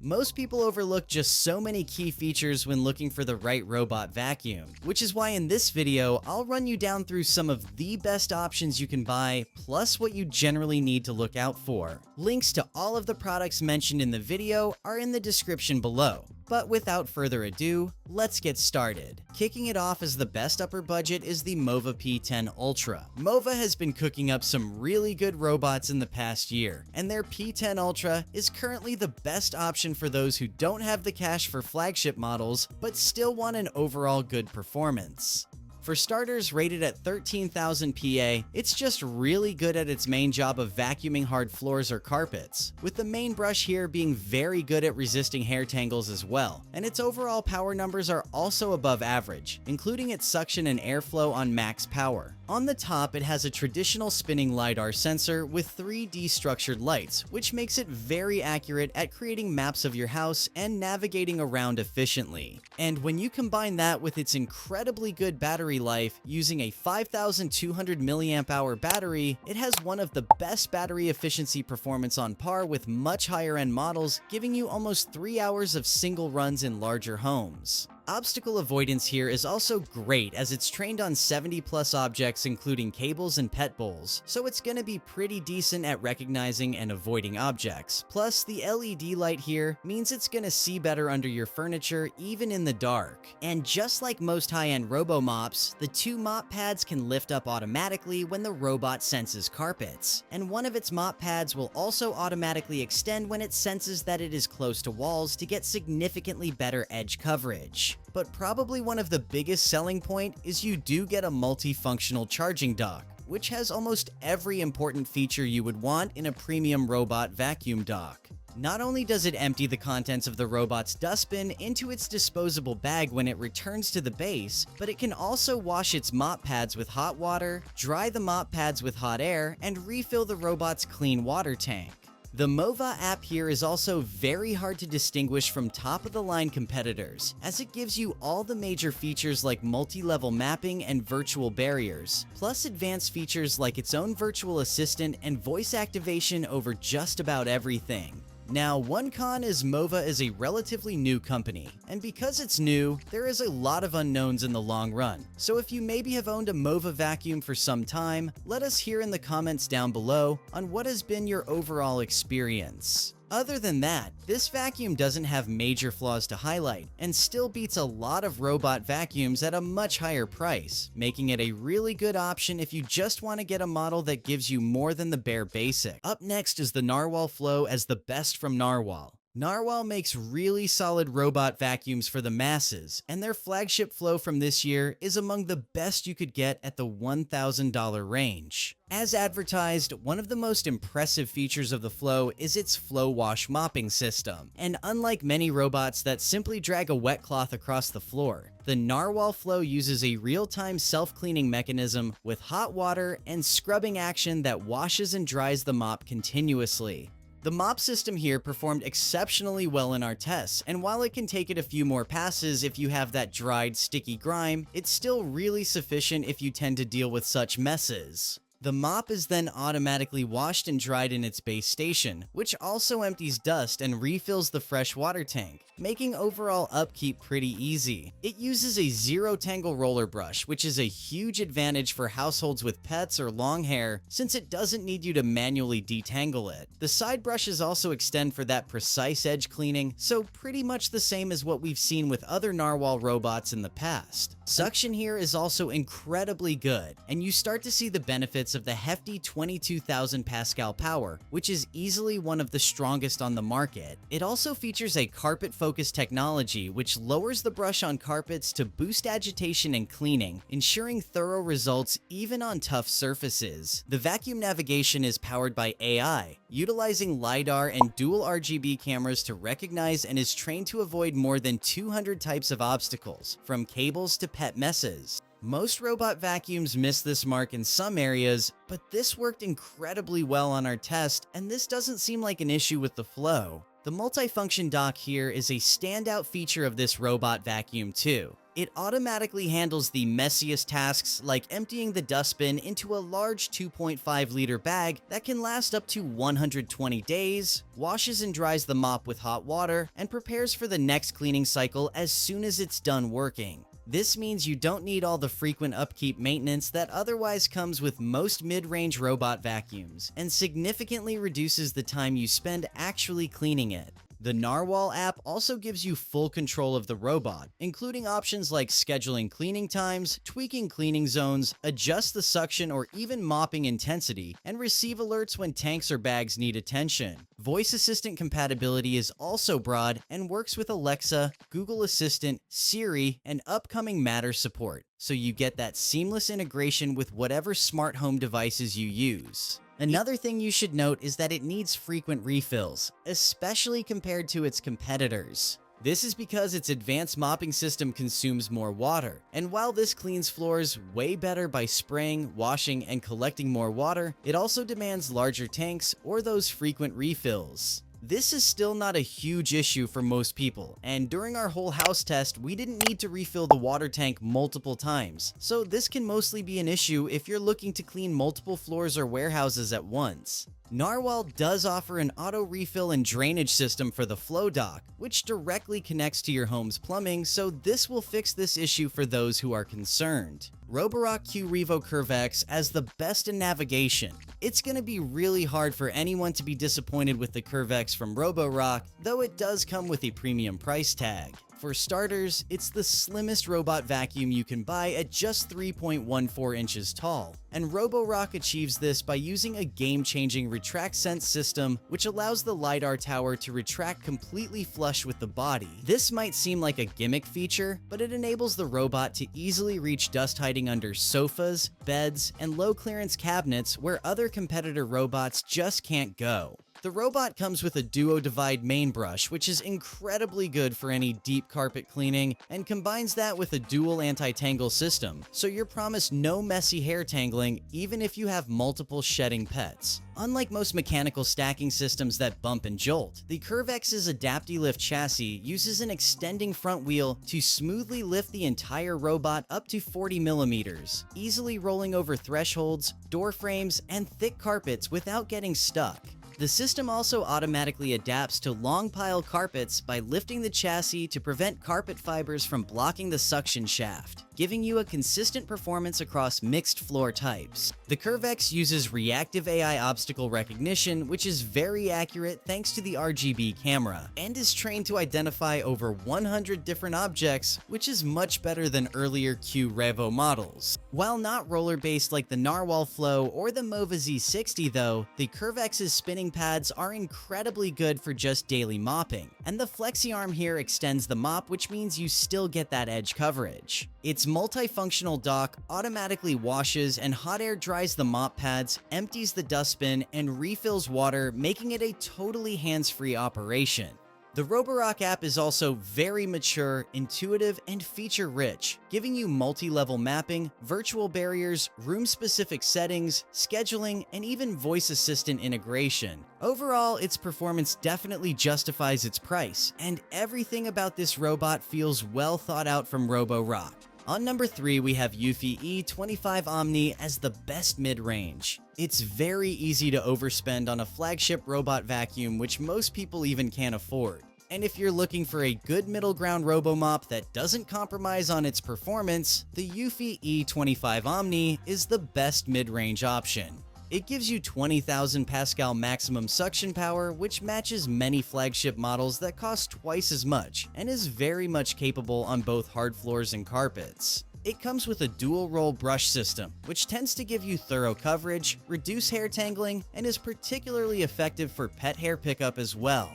Most people overlook just so many key features when looking for the right robot vacuum, which is why in this video, I'll run you down through some of the best options you can buy, plus what you generally need to look out for. Links to all of the products mentioned in the video are in the description below. But without further ado, let's get started. Kicking it off as the best upper budget is the Mova P10 Ultra. Mova has been cooking up some really good robots in the past year, and their P10 Ultra is currently the best option for those who don't have the cash for flagship models, but still want an overall good performance. For starters, rated at 13,000 PA, it's just really good at its main job of vacuuming hard floors or carpets, with the main brush here being very good at resisting hair tangles as well, and its overall power numbers are also above average, including its suction and airflow on max power. On the top, it has a traditional spinning LiDAR sensor with 3D structured lights, which makes it very accurate at creating maps of your house and navigating around efficiently. And when you combine that with its incredibly good battery life, using a 5,200 mAh battery, it has one of the best battery efficiency performance on par with much higher end models, giving you almost 3 hours of single runs in larger homes. Obstacle avoidance here is also great as it's trained on 70 plus objects including cables and pet bowls, so it's gonna be pretty decent at recognizing and avoiding objects. Plus, the LED light here means it's gonna see better under your furniture even in the dark. And just like most high-end robo-mops, the two mop pads can lift up automatically when the robot senses carpets, and one of its mop pads will also automatically extend when it senses that it is close to walls to get significantly better edge coverage. But probably one of the biggest selling point is you do get a multifunctional charging dock, which has almost every important feature you would want in a premium robot vacuum dock. Not only does it empty the contents of the robot's dustbin into its disposable bag when it returns to the base, but it can also wash its mop pads with hot water, dry the mop pads with hot air, and refill the robot's clean water tank. The Mova app here is also very hard to distinguish from top-of-the-line competitors, as it gives you all the major features like multi-level mapping and virtual barriers, plus advanced features like its own virtual assistant and voice activation over just about everything. Now, one con is Mova is a relatively new company, and because it's new, there is a lot of unknowns in the long run. So if you maybe have owned a Mova vacuum for some time, let us hear in the comments down below on what has been your overall experience. Other than that, this vacuum doesn't have major flaws to highlight and still beats a lot of robot vacuums at a much higher price, making it a really good option if you just want to get a model that gives you more than the bare basic. Up next is the Narwal Flow as the best from Narwal. Narwal makes really solid robot vacuums for the masses, and their flagship Flow from this year is among the best you could get at the $1,000 range. As advertised, one of the most impressive features of the Flow is its Flow Wash mopping system, and unlike many robots that simply drag a wet cloth across the floor, the Narwal Flow uses a real-time self-cleaning mechanism with hot water and scrubbing action that washes and dries the mop continuously. The mop system here performed exceptionally well in our tests, and while it can take it a few more passes if you have that dried, sticky grime, it's still really sufficient if you tend to deal with such messes. The mop is then automatically washed and dried in its base station, which also empties dust and refills the fresh water tank, making overall upkeep pretty easy. It uses a zero tangle roller brush, which is a huge advantage for households with pets or long hair, since it doesn't need you to manually detangle it. The side brushes also extend for that precise edge cleaning, so pretty much the same as what we've seen with other Narwal robots in the past. Suction here is also incredibly good, and you start to see the benefits of the hefty 22,000 Pascal power, which is easily one of the strongest on the market. It also features a carpet-focused technology which lowers the brush on carpets to boost agitation and cleaning, ensuring thorough results even on tough surfaces. The vacuum navigation is powered by AI, utilizing LiDAR and dual RGB cameras to recognize and is trained to avoid more than 200 types of obstacles, from cables to pet messes. Most robot vacuums miss this mark in some areas, but this worked incredibly well on our test, and this doesn't seem like an issue with the Flow. The multifunction dock here is a standout feature of this robot vacuum too. It automatically handles the messiest tasks like emptying the dustbin into a large 2.5-liter bag that can last up to 120 days, washes and dries the mop with hot water, and prepares for the next cleaning cycle as soon as it's done working. This means you don't need all the frequent upkeep maintenance that otherwise comes with most mid-range robot vacuums, and significantly reduces the time you spend actually cleaning it. The Narwal app also gives you full control of the robot, including options like scheduling cleaning times, tweaking cleaning zones, adjust the suction or even mopping intensity, and receive alerts when tanks or bags need attention. Voice assistant compatibility is also broad and works with Alexa, Google Assistant, Siri, and upcoming Matter support, so you get that seamless integration with whatever smart home devices you use. Another thing you should note is that it needs frequent refills, especially compared to its competitors. This is because its advanced mopping system consumes more water, and while this cleans floors way better by spraying, washing, and collecting more water, it also demands larger tanks or those frequent refills. This is still not a huge issue for most people, and during our whole house test, we didn't need to refill the water tank multiple times, so this can mostly be an issue if you're looking to clean multiple floors or warehouses at once. Narwal does offer an auto refill and drainage system for the flow dock, which directly connects to your home's plumbing, so this will fix this issue for those who are concerned. Roborock Q Revo Curve X as the best in navigation. It's going to be really hard for anyone to be disappointed with the Curve X from Roborock, though it does come with a premium price tag. For starters, it's the slimmest robot vacuum you can buy at just 3.14 inches tall, and Roborock achieves this by using a game-changing Retract Sense system, which allows the LiDAR tower to retract completely flush with the body. This might seem like a gimmick feature, but it enables the robot to easily reach dust hiding under sofas, beds, and low-clearance cabinets where other competitor robots just can't go. The robot comes with a Duo Divide main brush, which is incredibly good for any deep carpet cleaning, and combines that with a dual anti-tangle system, so you're promised no messy hair tangling even if you have multiple shedding pets. Unlike most mechanical stacking systems that bump and jolt, the Curve X's AdaptiLift chassis uses an extending front wheel to smoothly lift the entire robot up to 40 millimeters, easily rolling over thresholds, door frames, and thick carpets without getting stuck. The system also automatically adapts to long pile carpets by lifting the chassis to prevent carpet fibers from blocking the suction shaft, giving you a consistent performance across mixed floor types. The Curve X uses reactive AI obstacle recognition, which is very accurate thanks to the RGB camera, and is trained to identify over 100 different objects, which is much better than earlier Q Revo models. While not roller-based like the Narwal Flow or the Mova Z60 though, the Curve X's spinning pads are incredibly good for just daily mopping, and the flexi arm here extends the mop, which means you still get that edge coverage. Its multifunctional dock automatically washes and hot air dries the mop pads, empties the dustbin, and refills water, making it a totally hands-free operation. The Roborock app is also very mature, intuitive, and feature-rich, giving you multi-level mapping, virtual barriers, room-specific settings, scheduling, and even voice assistant integration. Overall, its performance definitely justifies its price, and everything about this robot feels well thought out from Roborock. On number 3, we have Eufy E25 Omni as the best mid-range. It's very easy to overspend on a flagship robot vacuum, which most people even can't afford. And if you're looking for a good middle ground RoboMop that doesn't compromise on its performance, the Eufy E25 Omni is the best mid-range option. It gives you 20,000 Pascal maximum suction power, which matches many flagship models that cost twice as much, and is very much capable on both hard floors and carpets. It comes with a dual-roll brush system, which tends to give you thorough coverage, reduce hair tangling, and is particularly effective for pet hair pickup as well.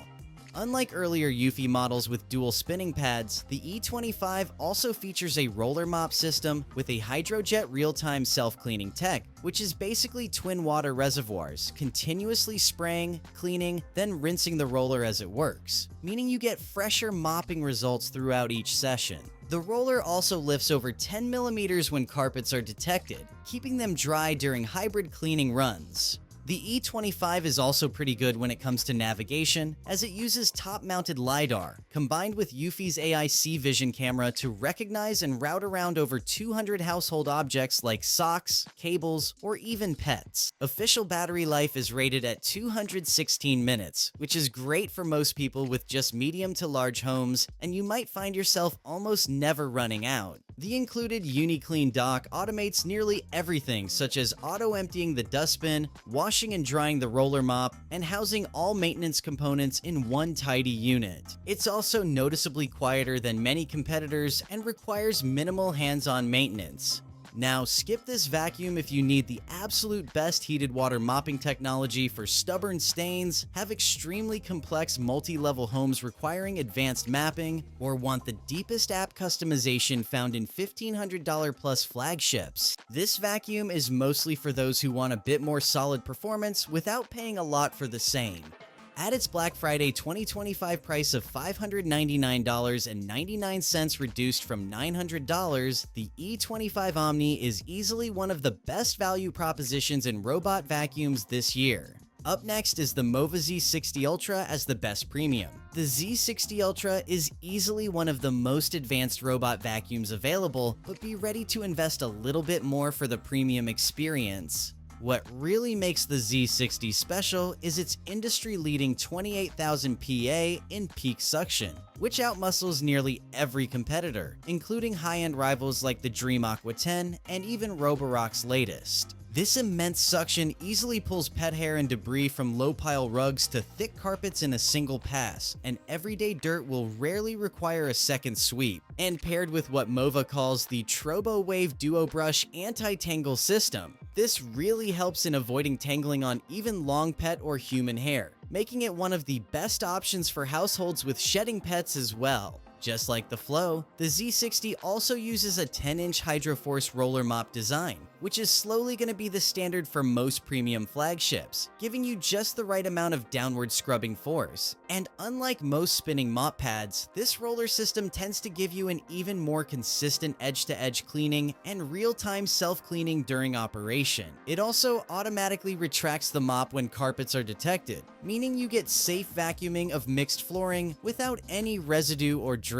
Unlike earlier Eufy models with dual spinning pads, the E25 also features a roller mop system with a Hydrojet real-time self-cleaning tech, which is basically twin water reservoirs, continuously spraying, cleaning, then rinsing the roller as it works, meaning you get fresher mopping results throughout each session. The roller also lifts over 10 millimeters when carpets are detected, keeping them dry during hybrid cleaning runs. The E25 is also pretty good when it comes to navigation, as it uses top-mounted LiDAR, combined with Eufy's AI C-Vision camera to recognize and route around over 200 household objects like socks, cables, or even pets. Official battery life is rated at 216 minutes, which is great for most people with just medium to large homes, and you might find yourself almost never running out. The included UniClean dock automates nearly everything, such as auto-emptying the dustbin, washing and drying the roller mop, and housing all maintenance components in one tidy unit. It's also noticeably quieter than many competitors and requires minimal hands-on maintenance. Now, skip this vacuum if you need the absolute best heated water mopping technology for stubborn stains, have extremely complex multi-level homes requiring advanced mapping, or want the deepest app customization found in $1,500 plus flagships. This vacuum is mostly for those who want a bit more solid performance without paying a lot for the same. At its Black Friday 2025 price of $599.99 reduced from $900, the E25 Omni is easily one of the best value propositions in robot vacuums this year. Up next is the Mova Z60 Ultra as the best premium. The Z60 Ultra is easily one of the most advanced robot vacuums available, but be ready to invest a little bit more for the premium experience. What really makes the Z60 special is its industry-leading 28,000 PA in peak suction, which outmuscles nearly every competitor, including high-end rivals like the Dream Aqua 10 and even Roborock's latest. This immense suction easily pulls pet hair and debris from low-pile rugs to thick carpets in a single pass, and everyday dirt will rarely require a second sweep. And paired with what Mova calls the Trobo Wave Duo Brush Anti-Tangle System, this really helps in avoiding tangling on even long pet or human hair, making it one of the best options for households with shedding pets as well. Just like the Flow, the Z60 also uses a 10-inch Hydroforce roller mop design, which is slowly going to be the standard for most premium flagships, giving you just the right amount of downward scrubbing force. And unlike most spinning mop pads, this roller system tends to give you an even more consistent edge-to-edge cleaning and real-time self-cleaning during operation. It also automatically retracts the mop when carpets are detected, meaning you get safe vacuuming of mixed flooring without any residue or drips.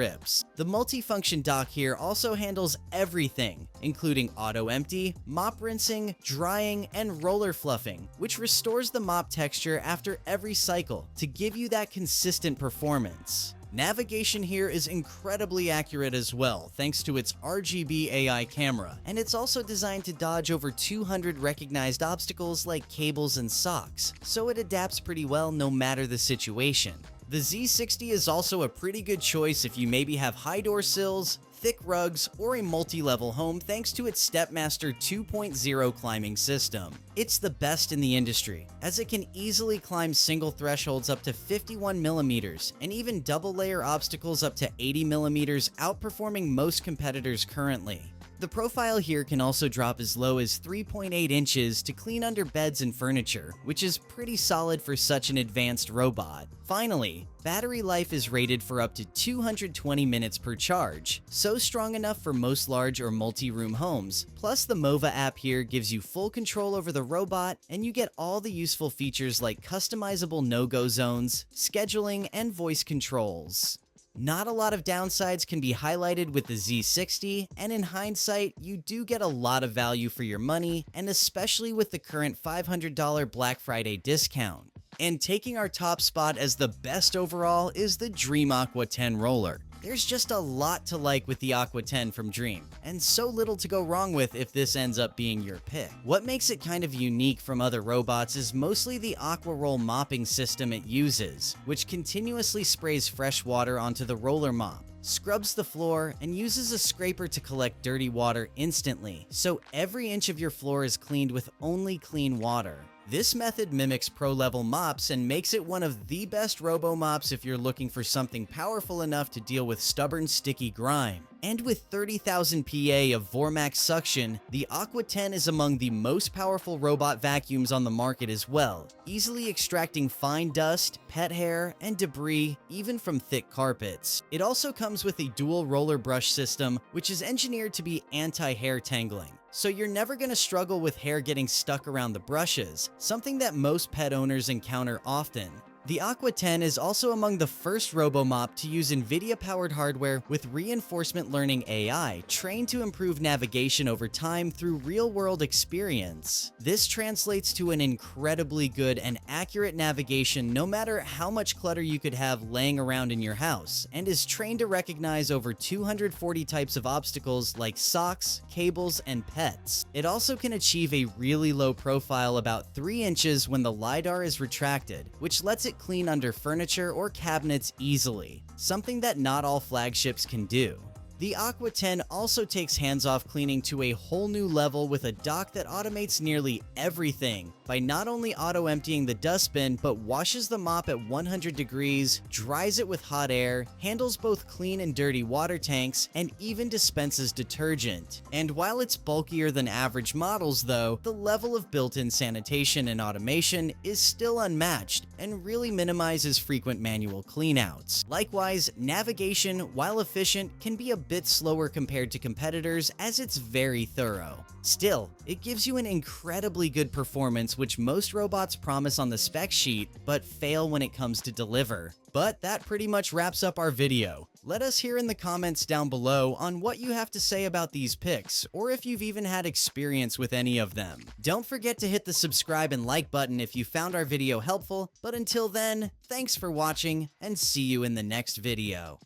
The multifunction dock here also handles everything, including auto empty, mop rinsing, drying, and roller fluffing, which restores the mop texture after every cycle to give you that consistent performance. Navigation here is incredibly accurate as well, thanks to its RGB AI camera, and it's also designed to dodge over 200 recognized obstacles like cables and socks, so it adapts pretty well no matter the situation. The Z60 is also a pretty good choice if you maybe have high door sills, thick rugs, or a multi-level home thanks to its Stepmaster 2.0 climbing system. It's the best in the industry, as it can easily climb single thresholds up to 51 millimeters and even double layer obstacles up to 80 millimeters, outperforming most competitors currently. The profile here can also drop as low as 3.8 inches to clean under beds and furniture, which is pretty solid for such an advanced robot. Finally, battery life is rated for up to 220 minutes per charge, so strong enough for most large or multi-room homes. Plus, the Mova app here gives you full control over the robot, and you get all the useful features like customizable no-go zones, scheduling, and voice controls. Not a lot of downsides can be highlighted with the Z60, and in hindsight, you do get a lot of value for your money, and especially with the current $500 Black Friday discount. And taking our top spot as the best overall is the Dream Aqua 10 roller. There's just a lot to like with the Aqua 10 from Dream, and so little to go wrong with if this ends up being your pick. What makes it kind of unique from other robots is mostly the Aqua Roll mopping system it uses, which continuously sprays fresh water onto the roller mop, scrubs the floor, and uses a scraper to collect dirty water instantly, so every inch of your floor is cleaned with only clean water. This method mimics pro-level mops and makes it one of the best robo-mops if you're looking for something powerful enough to deal with stubborn, sticky grime. And with 30,000 PA of Vormax suction, the Aqua 10 is among the most powerful robot vacuums on the market as well, easily extracting fine dust, pet hair, and debris, even from thick carpets. It also comes with a dual roller brush system, which is engineered to be anti-hair tangling, so you're never going to struggle with hair getting stuck around the brushes, something that most pet owners encounter often. The Aqua 10 is also among the first RoboMop to use NVIDIA-powered hardware with reinforcement learning AI trained to improve navigation over time through real-world experience. This translates to an incredibly good and accurate navigation no matter how much clutter you could have laying around in your house, and is trained to recognize over 240 types of obstacles like socks, cables, and pets. It also can achieve a really low profile about 3 inches when the LiDAR is retracted, which lets it clean under furniture or cabinets easily, something that not all flagships can do. The Aqua 10 also takes hands-off cleaning to a whole new level with a dock that automates nearly everything by not only auto-emptying the dustbin, but washes the mop at 100 degrees, dries it with hot air, handles both clean and dirty water tanks, and even dispenses detergent. And while it's bulkier than average models though, the level of built-in sanitation and automation is still unmatched and really minimizes frequent manual cleanouts. Likewise, navigation, while efficient, can be a bit slower compared to competitors as it's very thorough. Still, it gives you an incredibly good performance which most robots promise on the spec sheet, but fail when it comes to deliver. But that pretty much wraps up our video. Let us hear in the comments down below on what you have to say about these picks, or if you've even had experience with any of them. Don't forget to hit the subscribe and like button if you found our video helpful, but until then, thanks for watching, and see you in the next video.